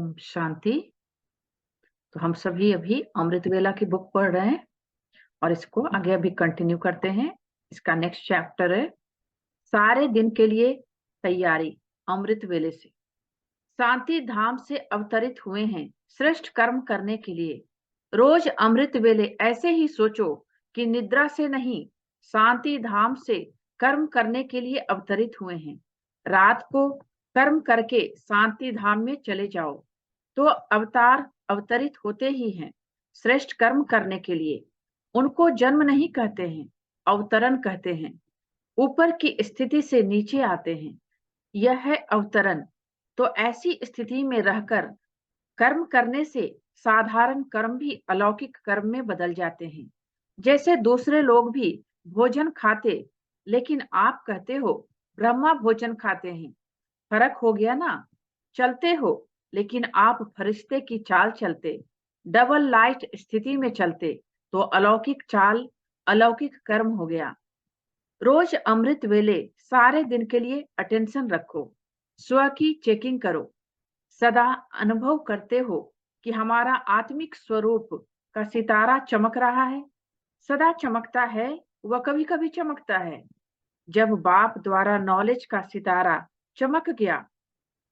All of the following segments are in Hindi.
ओम शांति। तो हम सभी अभी अमृत वेला की बुक पढ़ रहे हैं और इसको आगे अभी कंटिन्यू करते हैं। इसका नेक्स्ट चैप्टर है सारे दिन के लिए तैयारी। अमृत वेले से शांति धाम से अवतरित हुए हैं श्रेष्ठ कर्म करने के लिए। रोज अमृत वेले ऐसे ही सोचो कि निद्रा से नहीं, शांति धाम से कर्म करने के लिए अवतरित हुए हैं। रात को कर्म करके शांति धाम में चले जाओ। तो अवतार अवतरित होते ही हैं श्रेष्ठ कर्म करने के लिए। उनको जन्म नहीं कहते हैं, अवतरण कहते हैं। ऊपर की स्थिति से नीचे आते हैं, यह है अवतरण। तो ऐसी स्थिति में रहकर कर्म करने से साधारण कर्म भी अलौकिक कर्म में बदल जाते हैं। जैसे दूसरे लोग भी भोजन खाते, लेकिन आप कहते हो ब्रह्मा भोजन खाते हैं। फर्क हो गया ना। चलते हो, लेकिन आप फरिश्ते की चाल चलते, डबल लाइट स्थिति में चलते, तो अलौकिक चाल, अलौकिक कर्म हो गया। रोज अमृत वेले सारे दिन के लिए अटेंशन रखो, स्व की चेकिंग करो। सदा अनुभव करते हो कि हमारा आत्मिक स्वरूप का सितारा चमक रहा है। सदा चमकता है, वह कभी कभी चमकता है। जब बाप द्वारा नॉलेज का सितारा चमक गया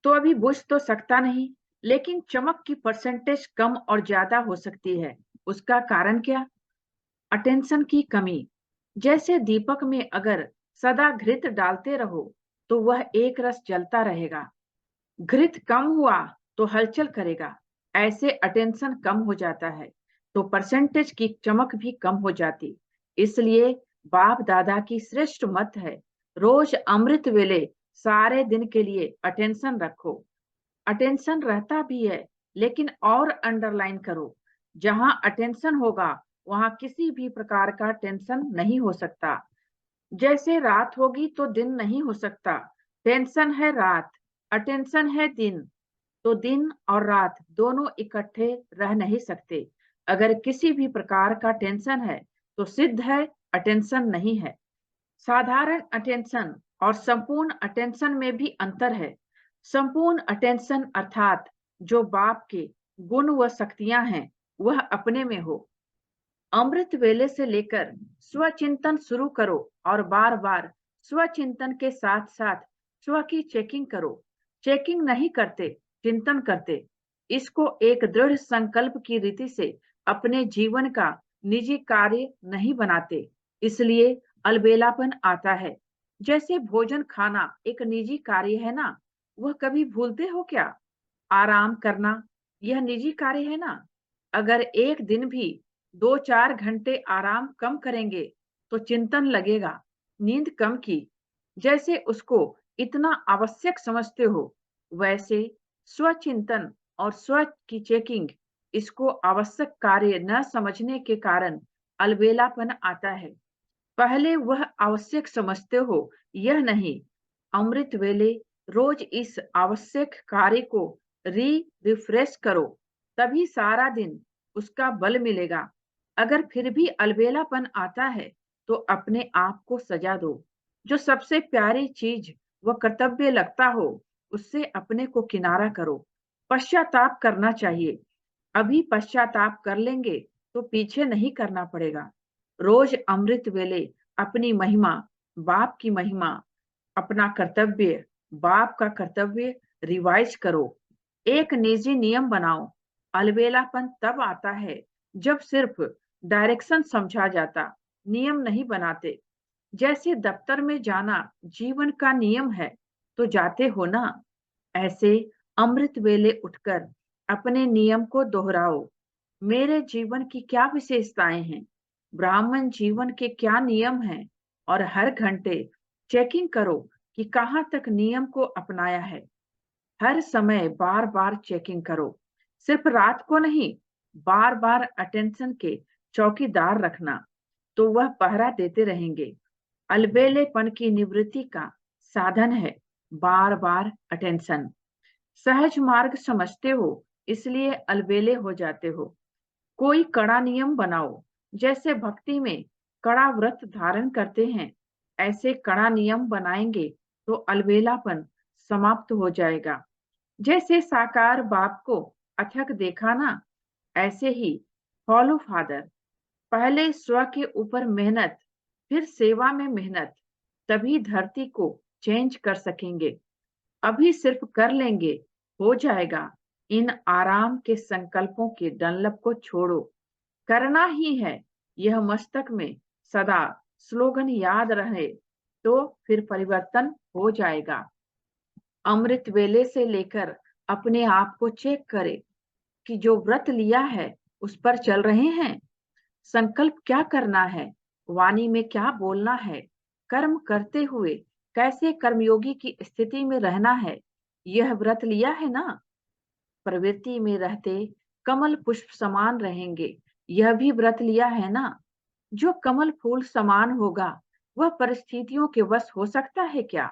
तो अभी बुझ तो सकता नहीं, लेकिन चमक की परसेंटेज कम और ज्यादा हो सकती है। उसका कारण क्या? अटेंशन की कमी। जैसे दीपक में अगर सदा घृत डालते रहो तो वह एक रस जलता रहेगा। घृत कम हुआ तो हलचल करेगा। ऐसे अटेंशन कम हो जाता है तो परसेंटेज की चमक भी कम हो जाती। इसलिए बाप दादा की श्रेष्ठ मत है, रोज अमृत वेले सारे दिन के लिए अटेंशन रखो। अटेंशन रहता भी है, लेकिन और अंडरलाइन करो। जहां अटेंशन होगा वहां किसी भी प्रकार का टेंशन नहीं हो सकता। जैसे रात होगी तो दिन नहीं हो सकता। टेंशन है रात, अटेंशन है दिन। तो दिन और रात दोनों इकट्ठे रह नहीं सकते। अगर किसी भी प्रकार का टेंशन है तो सिद्ध है अटेंशन नहीं है। साधारण अटेंशन और संपूर्ण अटेंशन में भी अंतर है। संपूर्ण अटेंशन अर्थात जो बाप के गुण व शक्तियां हैं वह अपने में हो। अमृत वेले से लेकर स्वचिंतन शुरू करो और बार बार स्वचिंतन के साथ साथ स्व की चेकिंग करो। चेकिंग नहीं करते, चिंतन करते। इसको एक दृढ़ संकल्प की रीति से अपने जीवन का निजी कार्य नहीं बनाते, इसलिए अलबेलापन आता है। जैसे भोजन खाना एक निजी कार्य है ना, वह कभी भूलते हो क्या? आराम करना यह निजी कार्य है ना। अगर एक दिन भी 2-4 घंटे आराम कम करेंगे तो चिंतन लगेगा नींद कम की। जैसे उसको इतना आवश्यक समझते हो, वैसे स्वचिंतन और स्व की चेकिंग इसको आवश्यक कार्य न समझने के कारण अलबेलापन आता है। पहले वह आवश्यक समझते हो, यह नहीं। अमृत वेले रोज इस आवश्यक कार्य को रिफ्रेश करो, तभी सारा दिन उसका बल मिलेगा। अगर फिर भी अलबेलापन आता है तो अपने आप को सजा दो। जो सबसे प्यारी चीज व कर्तव्य लगता हो उससे अपने को किनारा करो। पश्चाताप करना चाहिए। अभी पश्चाताप कर लेंगे तो पीछे नहीं करना पड़ेगा। रोज अमृत वेले अपनी महिमा, बाप की महिमा, अपना कर्तव्य, बाप का कर्तव्य रिवाइज करो। एक निजी नियम बनाओ। अलबेलापन तब आता है जब सिर्फ डायरेक्शन समझा जाता, नियम नहीं बनाते। जैसे दफ्तर में जाना जीवन का नियम है तो जाते हो ना। ऐसे अमृत वेले उठकर अपने नियम को दोहराओ। मेरे जीवन की क्या विशेषताएं हैं, ब्राह्मण जीवन के क्या नियम हैं, और हर घंटे चेकिंग करो कि कहाँ तक नियम को अपनाया है। हर समय बार बार चेकिंग करो, सिर्फ रात को नहीं। बार बार अटेंशन के चौकीदार रखना, तो वह पहरा देते रहेंगे। अलबेलेपन की निवृत्ति का साधन है बार बार अटेंशन। सहज मार्ग समझते हो, इसलिए अलबेले हो जाते हो। कोई कड़ा नियम बनाओ। जैसे भक्ति में कड़ा व्रत धारण करते हैं, ऐसे कड़ा नियम बनाएंगे तो अलबेलापन समाप्त हो जाएगा। जैसे साकार बाप को अथक देखा ना, ऐसे ही फॉलो फादर। पहले स्व के ऊपर मेहनत, फिर सेवा में मेहनत, तभी धरती को चेंज कर सकेंगे। अभी सिर्फ कर लेंगे, हो जाएगा। इन आराम के संकल्पों के डंलप को छोड़ो, करना ही है। यह मस्तक में सदा स्लोगन याद रहे, तो फिर परिवर्तन हो जाएगा। अमृत वेले से लेकर अपने आप को चेक करें कि जो व्रत लिया है उस पर चल रहे हैं। संकल्प क्या करना है, वाणी में क्या बोलना है, कर्म करते हुए कैसे कर्मयोगी की स्थिति में रहना है, यह व्रत लिया है ना। प्रवृत्ति में रहते कमल पुष्प समान रहेंगे, यह भी व्रत लिया है ना। जो कमल फूल समान होगा वह परिस्थितियों के वश हो सकता है क्या?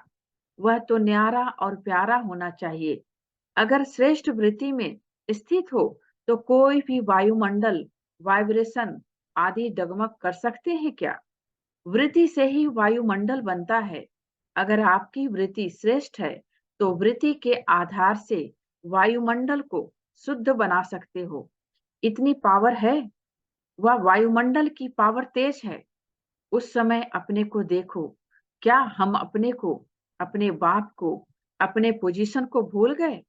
वह तो न्यारा और प्यारा होना चाहिए। अगर श्रेष्ठ वृत्ति में स्थित हो तो कोई भी वायुमंडल, वाइब्रेशन आदि डगमग कर सकते हैं क्या? वृत्ति से ही वायुमंडल बनता है। अगर आपकी वृत्ति श्रेष्ठ है तो वृत्ति के आधार से वायुमंडल को शुद्ध बना सकते हो। इतनी पावर है। वह वायुमंडल की पावर तेज है। उस समय अपने को देखो। क्या हम अपने को, अपने बाप को, अपने पोजीशन को भूल गए?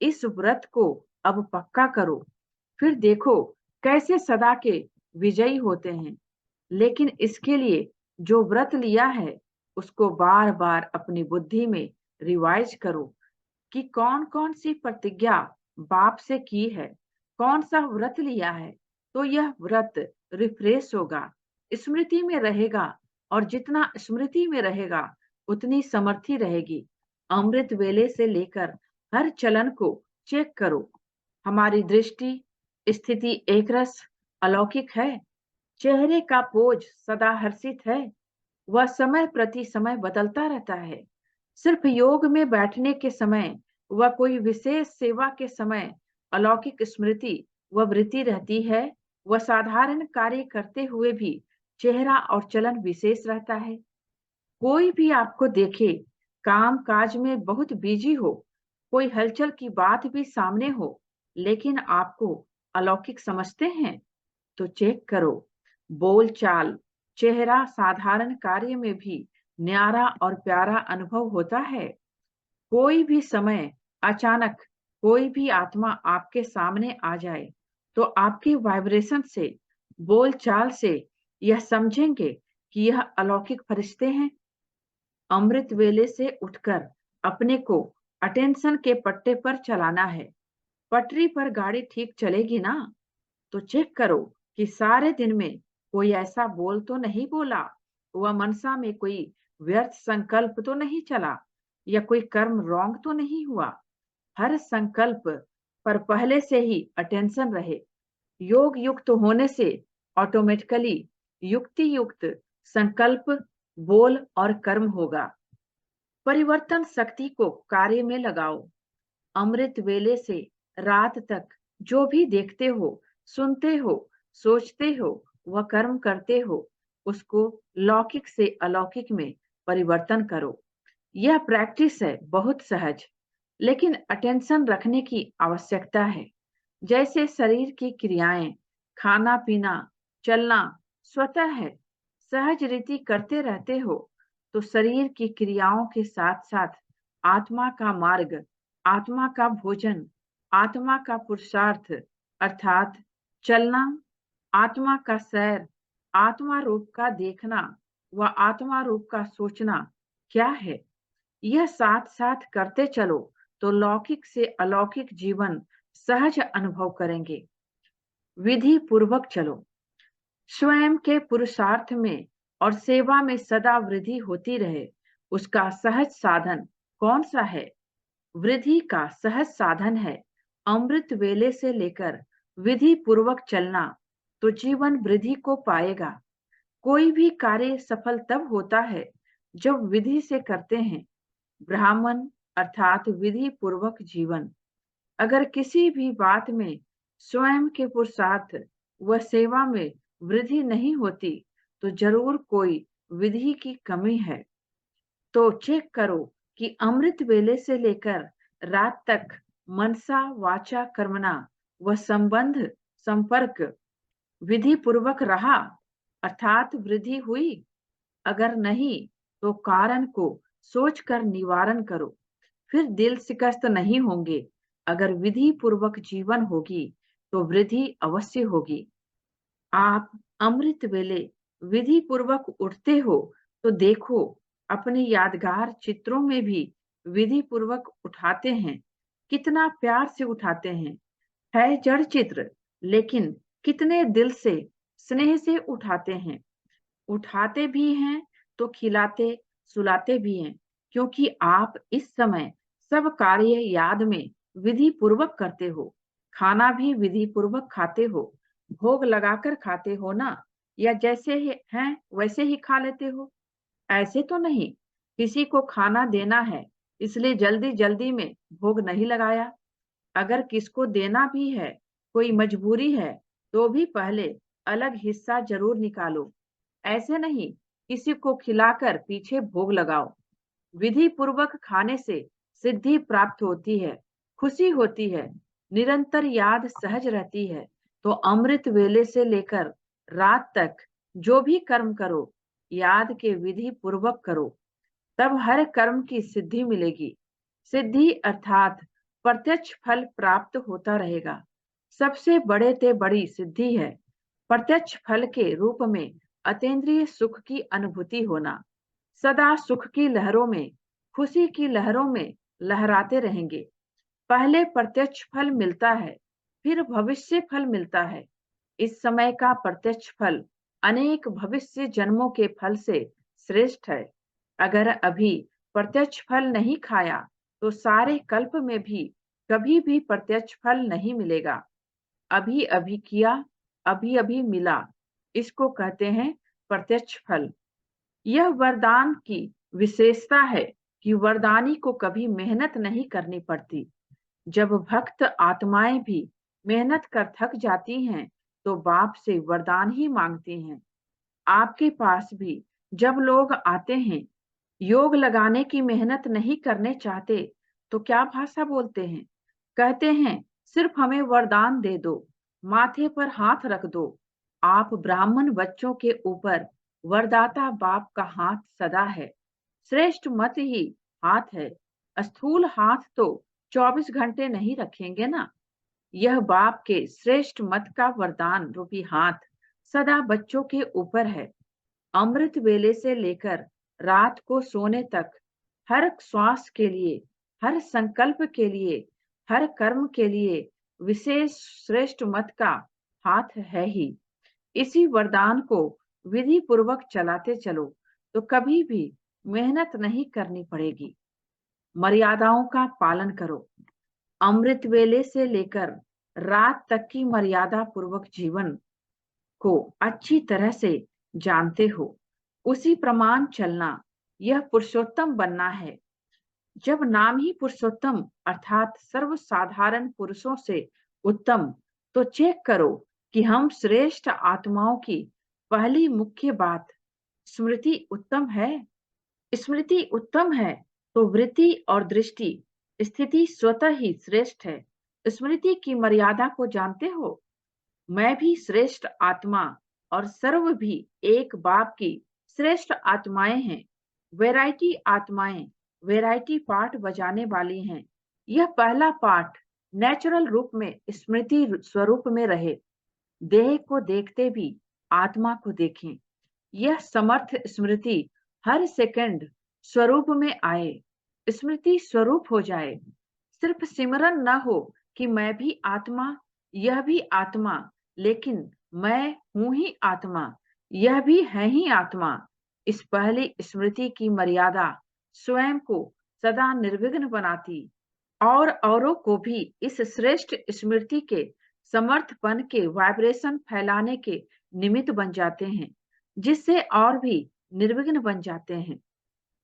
इस व्रत को अब पक्का करो, फिर देखो कैसे सदा के विजयी होते हैं। लेकिन इसके लिए जो व्रत लिया है उसको बार बार अपनी बुद्धि में रिवाइज करो कि कौन कौन सी प्रतिज्ञा बाप से की है, कौन सा व्रत लिया है। तो यह व्रत रिफ्रेश होगा, स्मृति में रहेगा, और जितना स्मृति में रहेगा उतनी समर्थी रहेगी। अमृत वेले से लेकर हर चलन को चेक करो। हमारी दृष्टि स्थिति एक रस अलौकिक है। चेहरे का पोज सदा हर्षित है। वह समय प्रति समय बदलता रहता है। सिर्फ योग में बैठने के समय, वह कोई विशेष सेवा के समय अलौकिक स्मृति व वृत्ति रहती है। वह साधारण कार्य करते हुए भी चेहरा और चलन विशेष रहता है। कोई भी आपको देखे काम काज में बहुत बिजी हो, कोई हलचल की बात भी सामने हो, लेकिन आपको अलौकिक समझते हैं, तो चेक करो। बोल चाल, चेहरा, साधारण कार्य में भी न्यारा और प्यारा अनुभव होता है। कोई भी समय अचानक कोई भी आत्मा आपके सामने आ जाए तो आपकी वाइब्रेशन से, बोल चाल से यह समझेंगे कि यह अलौकिक फरिश्ते हैं। अमृत वेले से उठकर अपने को अटेंशन के पट्टे पर चलाना है। पटरी पर गाड़ी ठीक चलेगी ना? तो चेक करो कि सारे दिन में कोई ऐसा बोल तो नहीं बोला, वह मनसा में कोई व्यर्थ संकल्प तो नहीं चला, या कोई कर्म रॉन्ग तो नहीं हुआ। हर संकल्प पर पहले से ही अटेंशन रहे। योग युक्त होने से ऑटोमेटिकली युक्ति युक्त संकल्प, बोल और कर्म होगा। परिवर्तन शक्ति को कार्य में लगाओ। अमृत वेले से रात तक जो भी देखते हो, सुनते हो, सोचते हो, वह कर्म करते हो, उसको लौकिक से अलौकिक में परिवर्तन करो। यह प्रैक्टिस है बहुत सहज, लेकिन अटेंशन रखने की आवश्यकता है। जैसे शरीर की क्रियाएं, खाना पीना, चलना स्वतः है, सहज रीति करते रहते हो, तो शरीर की क्रियाओं के साथ साथ आत्मा का मार्ग, आत्मा का भोजन, आत्मा का पुरुषार्थ अर्थात चलना, आत्मा का सैर, आत्मा रूप का देखना व आत्मा रूप का सोचना क्या है, यह साथ साथ करते चलो तो लौकिक से अलौकिक जीवन सहज अनुभव करेंगे। विधि पूर्वक चलो। स्वयं के पुरुषार्थ में और सेवा में सदा वृद्धि होती रहे, उसका सहज साधन कौन सा है? वृद्धि का सहज साधन है अमृत वेले से लेकर विधि पूर्वक चलना, तो जीवन वृद्धि को पाएगा। कोई भी कार्य सफल तब होता है जब विधि से करते हैं। ब्राह्मण अर्थात विधि पूर्वक जीवन। अगर किसी भी बात में स्वयं के पुरुषार्थ व सेवा में वृद्धि नहीं होती तो जरूर कोई विधि की कमी है। तो चेक करो कि अमृत वेले से लेकर रात तक मनसा वाचा कर्मणा वह संबंध संपर्क विधि पूर्वक रहा अर्थात वृद्धि हुई। अगर नहीं तो कारण को सोचकर निवारण करो, फिर दिल शिकस्त नहीं होंगे। अगर विधि पूर्वक जीवन होगी तो वृद्धि अवश्य होगी। आप अमृत वेले विधि पूर्वक उठते हो तो देखो अपने यादगार चित्रों में भी विधि पूर्वक उठाते हैं। कितना प्यार से उठाते हैं। है जड़ चित्र, लेकिन कितने दिल से स्नेह से उठाते हैं। उठाते भी हैं तो खिलाते सुलाते भी हैं, क्योंकि आप इस समय सब कार्य याद में विधि पूर्वक करते हो। खाना भी विधि पूर्वक खाते हो। भोग लगाकर खाते हो ना, या जैसे हैं वैसे ही खा लेते हो? ऐसे तो नहीं, किसी को खाना देना है इसलिए जल्दी जल्दी में भोग नहीं लगाया। अगर किसको देना भी है, कोई मजबूरी है, तो भी पहले अलग हिस्सा जरूर निकालो। ऐसे नहीं किसी को खिलाकर पीछे भोग लगाओ। विधि पूर्वक खाने से सिद्धि प्राप्त होती है, खुशी होती है, निरंतर याद सहज रहती है। तो अमृत वेले से लेकर रात तक जो भी कर्म करो, याद के विधि पूर्वक करो, तब हर कर्म की सिद्धि मिलेगी। सिद्धि अर्थात प्रत्यक्ष फल प्राप्त होता रहेगा। सबसे बड़े ते बड़ी सिद्धि है प्रत्यक्ष फल के रूप में अतीन्द्रिय सुख की अनुभूति होना। सदा सुख की लहरों में, खुशी की लहरों में लहराते रहेंगे। पहले प्रत्यक्ष फल मिलता है, फिर भविष्य फल मिलता है। इस समय का प्रत्यक्ष फल अनेक भविष्य जन्मों के फल से श्रेष्ठ है। अगर अभी प्रत्यक्ष फल नहीं खाया तो सारे कल्प में भी कभी भी प्रत्यक्ष फल नहीं मिलेगा। अभी अभी किया, अभी अभी मिला, इसको कहते हैं प्रत्यक्ष फल। यह वरदान की विशेषता है कि वरदानी को कभी मेहनत नहीं करनी पड़ती। जब भक्त आत्माएं भी मेहनत कर थक जाती हैं तो बाप से वरदान ही मांगती हैं। आपके पास भी जब लोग आते हैं, योग लगाने की मेहनत नहीं करने चाहते, तो क्या भाषा बोलते हैं? कहते हैं सिर्फ हमें वरदान दे दो, माथे पर हाथ रख दो। आप ब्राह्मण बच्चों के ऊपर वरदाता बाप का हाथ सदा है। श्रेष्ठ मत ही हाथ है। स्थूल हाथ तो 24 घंटे नहीं रखेंगे ना। यह बाप के श्रेष्ठ मत का वरदान रूपी हाथ सदा बच्चों के ऊपर है। अमृत वेले से लेकर रात को सोने तक हर श्वास के लिए, हर संकल्प के लिए, हर कर्म के लिए विशेष श्रेष्ठ मत का हाथ है ही। इसी वरदान को विधि पूर्वक चलाते चलो तो कभी भी मेहनत नहीं करनी पड़ेगी। मर्यादाओं का पालन करो। अमृत वेले से लेकर रात तक की मर्यादा पूर्वक जीवन को अच्छी तरह से जानते हो। उसी प्रमाण चलना, यह पुरुषोत्तम बनना है। जब नाम ही पुरुषोत्तम अर्थात सर्वसाधारण पुरुषों से उत्तम, तो चेक करो कि हम श्रेष्ठ आत्माओं की पहली मुख्य बात स्मृति उत्तम है। स्मृति उत्तम है तो वृत्ति और दृष्टि स्थिति स्वतः ही श्रेष्ठ है। स्मृति की मर्यादा को जानते हो? मैं भी श्रेष्ठ आत्मा और सर्व भी एक बाप की श्रेष्ठ आत्माएं हैं। वैरायटी आत्माएं वैरायटी पाठ बजाने वाली हैं। यह पहला पाठ नेचुरल रूप में स्मृति स्वरूप में रहे। देह को देखते भी आत्मा को देखें। यह समर्थ स्मृति हर सेकंड स्वरूप में आए, स्मृति स्वरूप हो जाए। सिर्फ सिमरन न हो कि मैं भी आत्मा, यह भी आत्मा, लेकिन मैं हूं ही आत्मा, यह भी है ही आत्मा। इस पहली स्मृति की मर्यादा स्वयं को सदा निर्विघ्न बनाती और औरों को भी इस श्रेष्ठ स्मृति के समर्थपन के वाइब्रेशन फैलाने के निमित्त बन जाते हैं, जिससे और भी निर्विघ्न बन जाते हैं।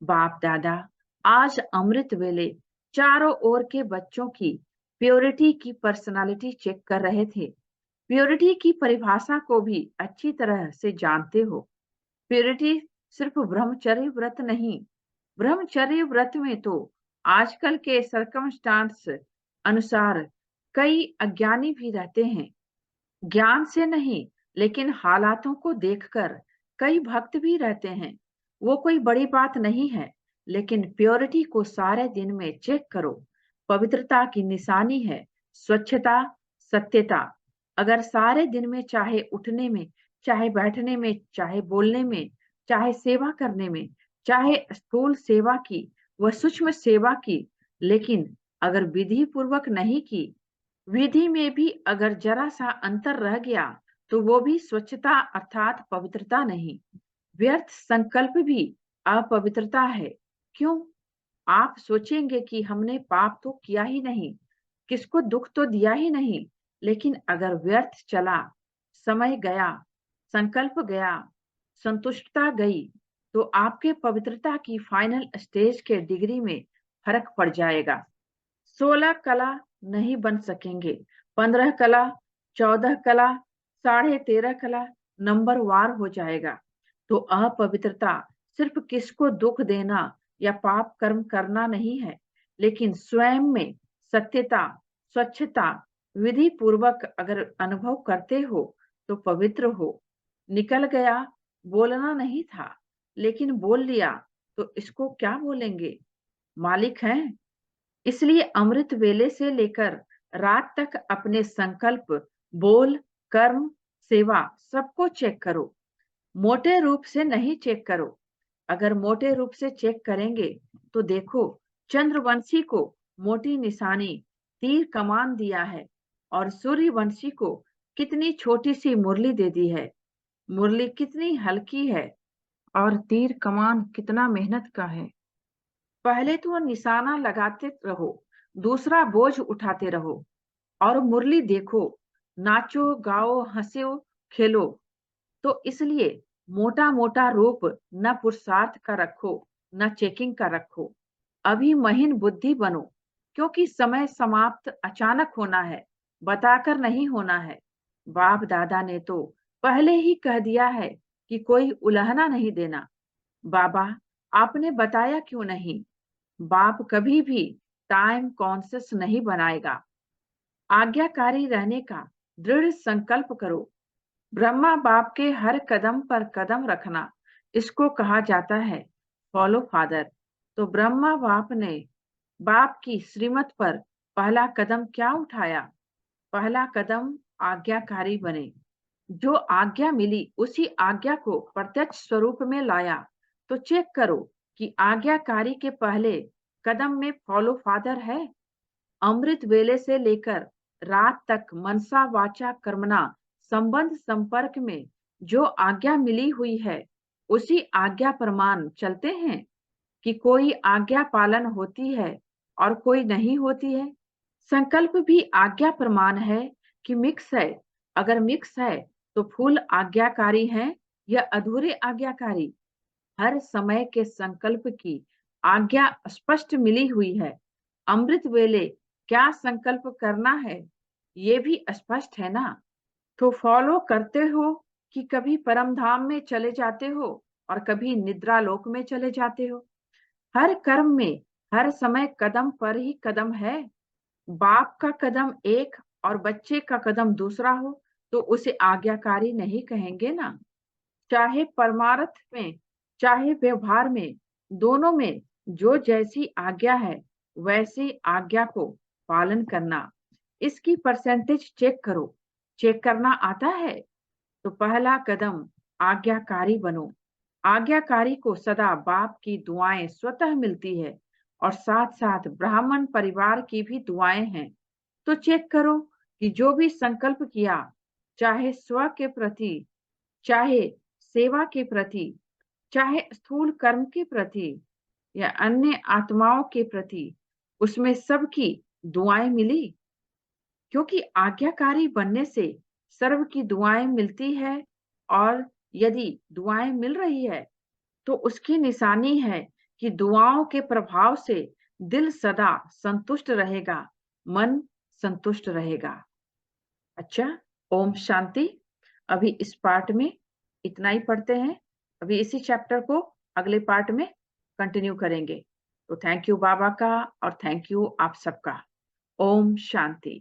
बाप दादा आज अमृत वेले चारों ओर के बच्चों की प्योरिटी की पर्सनालिटी चेक कर रहे थे। प्योरिटी की परिभाषा को भी अच्छी तरह से जानते हो। प्योरिटी सिर्फ ब्रह्मचर्य व्रत नहीं। ब्रह्मचर्य व्रत में तो आजकल के सरकमस्टांस अनुसार कई अज्ञानी भी रहते हैं। ज्ञान से नहीं, लेकिन हालातों को देखकर कई भक्त भी रहते हैं। वो कोई बड़ी बात नहीं है, लेकिन प्योरिटी को सारे दिन में चेक करो। पवित्रता की निशानी है स्वच्छता, सत्यता। अगर सारे दिन में, चाहे उठने में, चाहे बैठने में, चाहे बोलने में, चाहे सेवा करने में, चाहे स्थूल सेवा की व सूक्ष्म सेवा की, लेकिन अगर विधि पूर्वक नहीं की, विधि में भी अगर जरा सा अंतर रह गया, तो वो भी स्वच्छता अर्थात पवित्रता नहीं, व्यर्थ संकल्प भी अपवित्रता है। क्यों? आप सोचेंगे कि हमने पाप तो किया ही नहीं, किसको दुख तो दिया ही नहीं, लेकिन अगर व्यर्थ चला, समय गया, संकल्प गया, संतुष्टता गई, तो आपके पवित्रता की फाइनल स्टेज के डिग्री में फर्क पड़ जाएगा। 16 कला नहीं बन सकेंगे, 15 कला, 14 कला, 13.5 कला नंबर वार हो जाएगा। तो अपवित्रता सिर्फ किसको दुख देना या पाप कर्म करना नहीं है, लेकिन स्वयं में सत्यता, स्वच्छता, विधि पूर्वक अगर अनुभव करते हो तो पवित्र हो। निकल गया, बोलना नहीं था, लेकिन बोल लिया, तो इसको क्या बोलेंगे? मालिक हैं। इसलिए अमृत वेले से लेकर रात तक अपने संकल्प, बोल, कर्म, सेवा सबको चेक करो। मोटे रूप से नहीं चेक करो। अगर मोटे रूप से चेक करेंगे तो देखो, चंद्रवंशी को मोटी निशानी तीर कमान दिया है और सूर्यवंशी को कितनी छोटी सी मुरली दे दी है। मुरली कितनी हल्की है और तीर कमान कितना मेहनत का है। पहले तो निशाना लगाते रहो, दूसरा बोझ उठाते रहो और मुरली देखो, नाचो, गाओ, हंसो, खेलो। तो इसलिए मोटा मोटा रूप न पुरुषार्थ का रखो, न चेकिंग का रखो। अभी महीन बुद्धि बनो, क्योंकि समय समाप्त अचानक होना है, बताकर नहीं होना है। बाप दादा ने तो पहले ही कह दिया है कि कोई उलहना नहीं देना। बाबा, आपने बताया क्यों नहीं? बाप कभी भी टाइम कॉन्शियस नहीं बनाएगा। आज्ञाकारी रहने का दृढ़ संकल्प करो। ब्रह्मा बाप के हर कदम पर कदम रखना, इसको कहा जाता है फॉलो फादर। तो ब्रह्मा बाप ने बाप की श्रीमत पर पहला कदम क्या उठाया? पहला कदम आज्ञाकारी बने। जो आज्ञा मिली उसी आज्ञा को प्रत्यक्ष स्वरूप में लाया। तो चेक करो कि आज्ञाकारी के पहले कदम में फॉलो फादर है। अमृत वेले से लेकर रात तक मनसा वाचा कर्मणा संबंध संपर्क में जो आज्ञा मिली हुई है, उसी आज्ञा प्रमाण चलते हैं कि कोई आज्ञा पालन होती है और कोई नहीं होती है। संकल्प भी आज्ञा प्रमाण है कि मिक्स है। अगर मिक्स है तो फुल आज्ञाकारी है या अधूरे आज्ञाकारी। हर समय के संकल्प की आज्ञा स्पष्ट मिली हुई है। अमृत वेले क्या संकल्प करना है, ये भी स्पष्ट है ना? तो फॉलो करते हो कि कभी परम धाम में चले जाते हो और कभी निद्रा लोक में चले जाते हो। हर कर्म में हर समय कदम पर ही कदम है। बाप का कदम एक और बच्चे का कदम दूसरा हो तो उसे आज्ञाकारी नहीं कहेंगे ना। चाहे परमार्थ में, चाहे व्यवहार में, दोनों में जो जैसी आज्ञा है, वैसी आज्ञा को पालन करना। इसकी परसेंटेज चेक करो। चेक करना आता है तो पहला कदम आज्ञाकारी बनो। आज्ञाकारी को सदा बाप की दुआएं स्वतः मिलती है और साथ साथ ब्राह्मण परिवार की भी दुआएं हैं। तो चेक करो कि जो भी संकल्प किया, चाहे स्व के प्रति, चाहे सेवा के प्रति, चाहे स्थूल कर्म के प्रति या अन्य आत्माओं के प्रति, उसमें सबकी दुआएं मिली। क्योंकि आज्ञाकारी बनने से सर्व की दुआएं मिलती है और यदि दुआएं मिल रही है तो उसकी निशानी है कि दुआओं के प्रभाव से दिल सदा संतुष्ट रहेगा, मन संतुष्ट रहेगा। अच्छा, ओम शांति। अभी इस पार्ट में इतना ही पढ़ते हैं। अभी इसी चैप्टर को अगले पार्ट में कंटिन्यू करेंगे। तो थैंक यू बाबा का और थैंक यू आप सबका। ओम शांति।